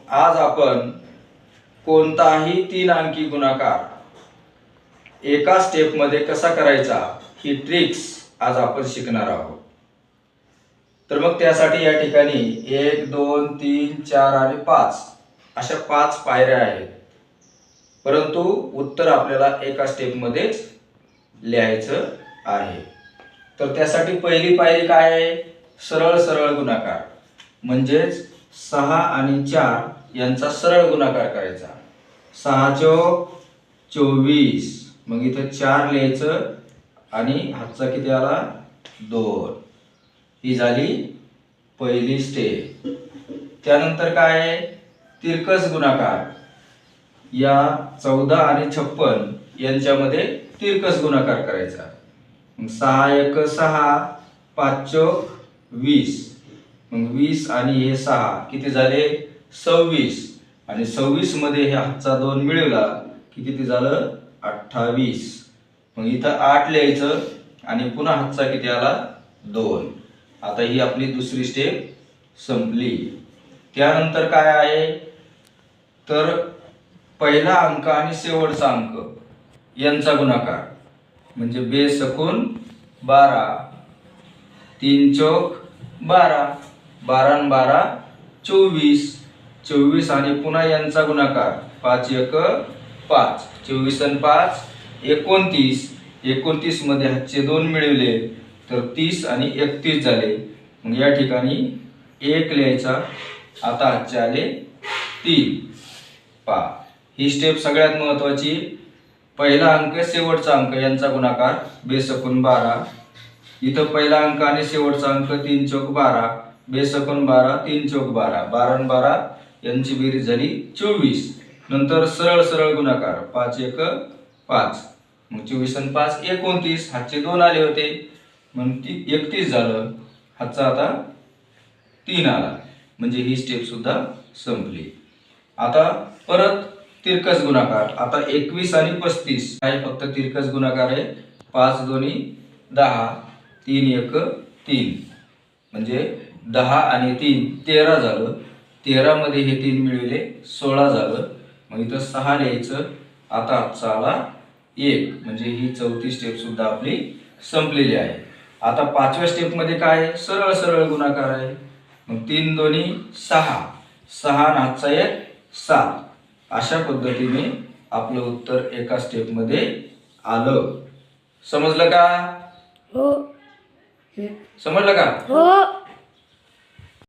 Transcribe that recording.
आज आपण कोणताही 3 अंकी गुणाकार एका स्टेप मध्ये कसा करायचा ही ट्रिक्स आज आपण शिकणार आहोत। तर मग त्यासाठी या ठिकाणी 1 2 3 4 आणि 5 अशा 5 पायऱ्या आहेत, परंतु उत्तर आपल्याला एका स्टेप मध्येच लिहायचं आहे। तर त्यासाठी पहिली पायरी काय आहे, सरळ सरळ गुणाकार, म्हणजेच 6 आणि 4 यांचा सरळ गुणाकार करायचा। 6 चोक 24, मग इथं 4 लिहायचं आणि हातचा किती आला 2। ही झाली पहिली स्टेप। त्यानंतर काय आहे, तिरकस गुणाकार। या 14 आणि 56 यांच्यामध्ये तिरकस गुणाकार करायचा। 6 1 6, 5 चोक 20, मग 20 आणि हे 6 किती झाले 26, आणि 26 मध्ये हे हातचा 2 मिळवला की किती झालं 28। मग इथं 8 लिहायचं आणि पुन्हा हातचा किती आला 2। आता ही आपली दुसरी स्टेप संपली। त्यानंतर काय आहे, तर पहिला अंक आणि शेवटचा अंक यांचा गुणाकार, म्हणजे बेस सकून 12, 3 चोक 12, 12 आणि 12 24, 24 आणि पुन्हा यांचा गुणाकार 5 1 5, 24 आणि 5 29, 29 मध्ये हातचे 2 मिळवले तर 30 आणि 31 झाले। मग या ठिकाणी 1 लिहायचा, आता हातचे आले 3। पहा, ही स्टेप सगळ्यात महत्त्वाची। पहिला अंक शेवटचा अंक यांचा गुणाकार बेस सकून 12, इथं पहिला अंक आणि शेवटचा अंक 3 चोक 12, बेस सकून 12 3 चोक 12, 12 आणि 12 यांची बेरीज झाली 24। नंतर सरळ सरळ गुणाकार 5 1 5, मग 24 आणि 5 29, हातचे 2 आले होते मग 31 झालं, हातचा आता 3 आला, म्हणजे ही स्टेप सुद्धा संपली। आता परत तिरकस गुणाकार। आता 21 आणि 35 आहे फक्त तिरकस गुणाकार आहे। 5 2 10, 3 1 3, म्हणजे 10 आणि 3 13 झालं। 13 मध्ये हे 3 मिळवले 16 झालं, मग इथं 6 लिहायचं, आता हातचा आला 1, म्हणजे ही चौथी स्टेप सुद्धा आपली संपलेली आहे। आता पाचव्या स्टेप मध्ये काय आहे, सरळ सरळ गुणाकार आहे। मग 3 2 6, 6 आणि हातचा 1 7, अशा पद्धतीने आपलं उत्तर एका स्टेप मध्ये आलं। समजलं का? हो समजलं का? हो।